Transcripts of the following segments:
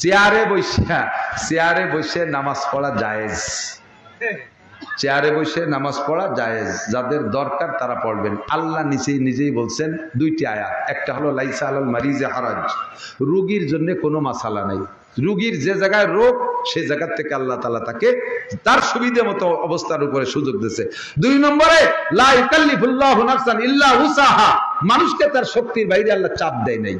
চেয়ারে বসে নামাজ পড়া জায়েজ, চেয়ারে বসে নামাজ পড়া জায়েজ, যাদের দরকার তারা পড়বেন। আল্লাহ নিজেই বলছেন দুইটি আয়াত, একটা হলো লাইসা আলাল মারিজে হারাজ, রোগীর জন্য কোনো মাসালা নাই, রোগীর যে জায়গায় রোগ সেই জায়গা থেকে আল্লাহ তাআলা তাকে তার সুবিধা মতো অবস্থার উপরে সুযোগ দিয়েছে। 2 নম্বরে লা ইকাল্লিফুল্লাহু নাফসান ইল্লা উসাহা, মানুষকে তার শক্তির বাইরে আল্লাহ চাপ দেয় নাই।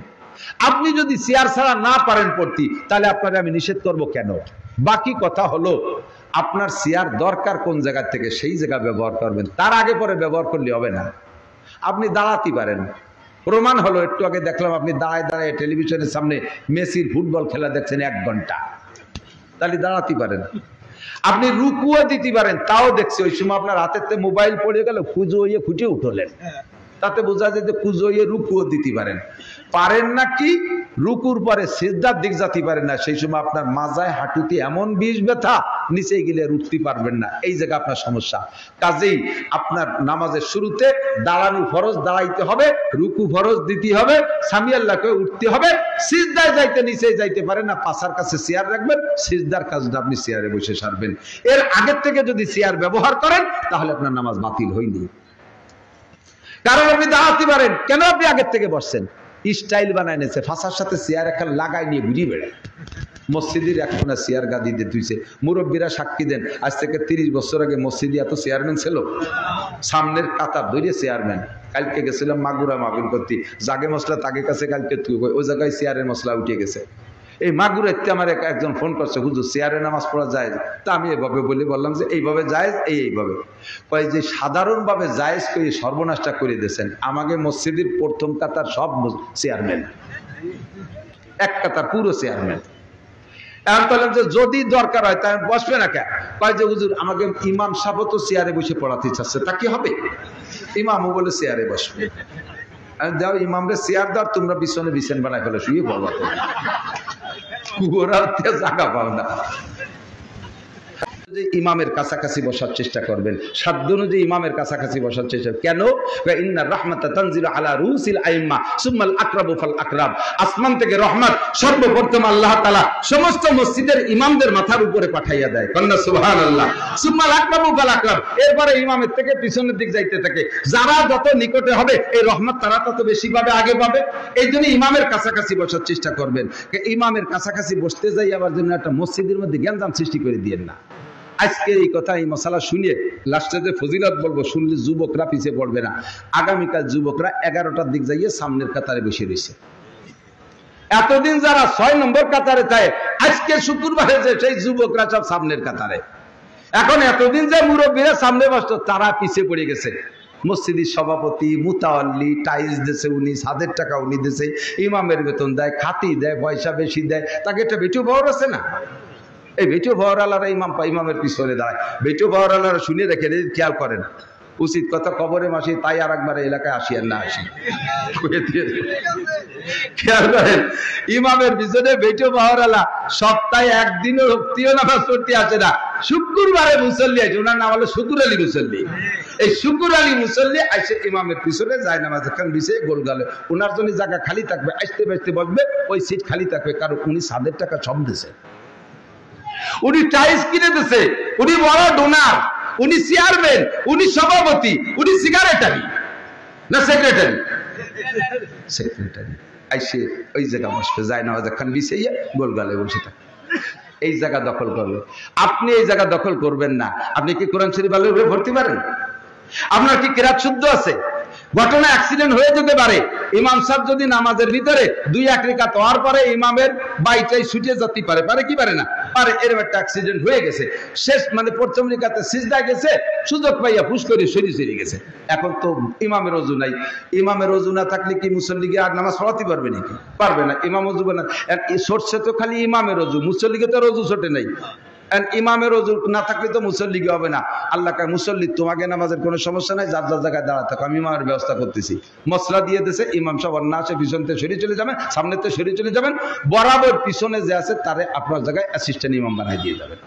আপনি যদি চেয়ার ছাড়া না পারেন পড়তে, তাহলে আপনাকে আমি নিষেধ করব কেন? বাকি কথা হলো আপনার চেয়ার দরকার কোন জায়গা থেকে সেই জায়গা ব্যবহার করবেন, তার আগে পরে ব্যবহার করলে হবে না। আপনি দাঁড়াতে পারেন, প্রমাণ হলো একটু আগে দেখলাম আপনি দাঁড়ায় টেলিভিশনের সামনে মেসির ফুটবল খেলা দেখছেন 1 ঘন্টা, তাহলে দাঁড়াতে পারেন। আপনি রুকুও দিতে পারেন, তাও দেখছি ওই সময় আপনার হাতেতে মোবাইল পড়ে গেল, কুজো হইয়ে খুঁটে উঠলেন, তাতে বোঝা যায় যে কুজো হইয়ে রুকুও দিতে পারেন না কি রুকুর পরে সিজদার দিক যেতে পারেন না, সেই সময় আপনার মাজায় হাঁটুতে এমন বিষ ব্যথা নিচে গেলে উঠতে পারবেন না, এই জায়গা আপনার সমস্যা। কাজেই আপনার নামাজের শুরুতে দাঁড়ানো ফরজ, দাঁড়াইতে হবে, রুকু ফরজ দিতে হবে, সামি আল্লাহকে উঠতে হবে, সিজদায় যাইতে নিচে যাইতে পারেন না, পাশার কাছে চেয়ার রাখবেন, সিজদার কাজটা আপনি চেয়ারে বসে সারবেন। এর আগের থেকে যদি চেয়ার ব্যবহার করেন তাহলে আপনার নামাজ বাতিল হয়নি, কারণ আপনি দাঁড়াতে পারেন। কেন আপনি আগের থেকে বসছেন? স্টাইল বানায় নিয়েছে, ফাঁসার সাথে চেয়ার একটা লাগাই নিয়ে ঘুরিয়ে বেড়ায়। মসজিদের একটা চেয়ার গাদি দিয়ে তুইছে, মুরব্বীরা সাক্ষী দেন, আজ থেকে 30 বছর আগে মসজিদে এত চেয়ারম্যান ছিল, সামনের কাতার ধরে চেয়ারম্যান। কালকে গেছিলাম মাগুরা মাগুর করতে, জাগে মশলা তাকে কাছে কালকে ওই জায়গায় চেয়ারের মশলা উঠে গেছে। এই মাগুরাতে আমার একজন ফোন করছে, হুজুর চেয়ারে নামাজ পড়া যায়? তা আমি এভাবে বললাম যে এইভাবে জায়েজ, এইভাবে কয় যে সাধারণভাবে জায়েজ করে সর্বনাশটা করে দিয়েছেন। আমাকে মসজিদের প্রথম কাতার সব চেয়ারম্যান, এক কাতার পুরো চেয়ারম্যান। এখন বললাম যে যদি দরকার হয় তাই বসবে না কেন? কয় যে হুজুর আমাকে ইমাম সাহেব তো চেয়ারে বসে পড়াতে চাচ্ছে, তা কি হবে? ইমামও বলে চেয়ারে বসবে। দাও ইমামরে চেয়ার দাও, তোমরা বিছনে বিছান বানায় ফেলে শুয়ে পড়বা, জায়গা পাও না। ইমামের কাছাকাছি বসার চেষ্টা করবেন, সাধ্য অনুযায়ী ইমামের কাছাকাছি বসার চেষ্টা। কেন? ইন্নার রাহমাতা তানজিলু আলা রুসিল আইম্মা সুম্মাল আকরাবু ফাল আকরাব, আসমান থেকে রহমত সর্বপ্রথম আল্লাহ তাআলা সমস্ত মসজিদের ইমামদের মাথার উপরে পাঠাইয়া দেয়। কন্না সুবহানাল্লাহ। সুম্মাল আকরাবু ফাল আকরাব, এরপরে ইমামের থেকে পিছনের দিক যাইতে থাকে। যারা যত নিকটে হবে এই রহমত তারা তত বেশি পাবে, আগে পাবে। এই জন্য ইমামের কাছাকাছি বসার চেষ্টা করবেন। ইমামের কাছাকাছি বসতে যাই আবার জন্য একটা মসজিদের মধ্যে জ্ঞানদাম সৃষ্টি করে দিয়েন না। আজকে এই কথা, এই মশালা শুনিয়ে লাস্টে যে ফজিলত বলবো, শুনলে যুবকরা পিছিয়ে পড়বে না। আগামীকাল যুবকরা 11টার দিক যাইয়ে সামনের কাতারে বসে রয়েছে। এতদিন যারা 6 নম্বর কাতারে থাকে, আজকে শুক্রবারে যে সেই যুবকরা সব সামনের কাতারে। এখন এতদিন যে মুরব্বীরা সামনে বসতো তারা পিছিয়ে পড়ে গেছে। মসজিদের সভাপতি, মুতাওয়াল্লি, টাইলস দিয়েছে উনি, 7,000 টাকা উনি দিয়েছে, ইমামের বেতন দেয়, খাতি দেয়, পয়সা বেশি দেয়, তাকে একটা বেটু পাওয়ার আছে না? এই বেটু পাওয়ারওয়ালারা ইমামের পিছনে দাঁড়ায়। বেটু পাওয়ারওয়ালারা শুনে রেখে খেয়াল করেন, উচিত কথা কবরে মাসি তাই আর একবার এলাকায় আসি আর না আসি, খেয়াল করেন। ইমামের পিছনে বেটু পাওয়ারওয়ালা সপ্তাহে একদিনও রক্তিও নামাজ পড়তে আসে না, শুক্রবারে মুসল্লি আছে, ওনার নাম হলো শুকুর আলী মুসল্লি। এই শুকুর আলী মুসল্লি আসে ইমামের পিছনে যায়, নামাজ খান দিছে গোল গালে, ওনার জন্য জায়গা খালি থাকবে, আসতে বাঁচতে বসবে, ওই সিট খালি থাকবে, কারণ উনি 7,000 টাকা সব দিছে, উনি টাইলস কিনে দিছে, উনি বড় ডোনার, উনি চেয়ারম্যান, উনি সভাপতি, উনি সিগারেটারি না সেক্রেটারি, আইসে ওই জায়গা বসবে, যায় না খান বিছাইয়া গোল গালে বসে থাকে, এই জায়গা দখল করবে। আপনি এই জায়গা দখল করবেন না। আপনি কি কোরআন শরীফ ভালো করে পড়তে পারেন? আপনার কি কিরাত শুদ্ধ আছে? ঘটনা অ্যাক্সিডেন্ট হয়ে যেতে পারে। ইমাম সাহেব যদি নামাজের ভিতরে 2-1 রাকাত হওয়ার পরে ইমামের বাইটাই ছুটে যেতে পারে, পারে কি পারে না? পারে। এরকম একটা অ্যাক্সিডেন্ট হয়ে গেছে, শেষ মানে প্রথম রাকাতে সিজদা গেছে, সুযোগ পাইয়া ফুস করে সরে গেছে। এখন তো ইমামের ওযু নাই, ইমামের ওযু না থাকলে কি মুসল্লিকে আর নামাজ পড়াতে পারবে নাকি? পারবে না। ইমাম ওযু না, সরছে তো খালি ইমামের ওযু, মুসল্লিকে তো ওযু ছোটে নাই। ইমামের ওযু না থাকলে তো মুসল্লিকে হবে না। আল্লাহ কয় মুসল্লি তোমাকে নামাজের কোনো সমস্যা নাই, যার যার জায়গায় দাঁড়া থাকো, আমি ইমামের ব্যবস্থা করতেছি। মসলা দিয়ে দিয়েছে, ইমাম সাহেব না আসে পিছনতে সরে চলে যাবেন, সামনেতে সরে চলে যাবেন, বরাবর পিছনে যে আছে তারে আপনার জায়গায় অ্যাসিস্ট্যান্ট ইমাম বানাই দিয়ে যাবেন।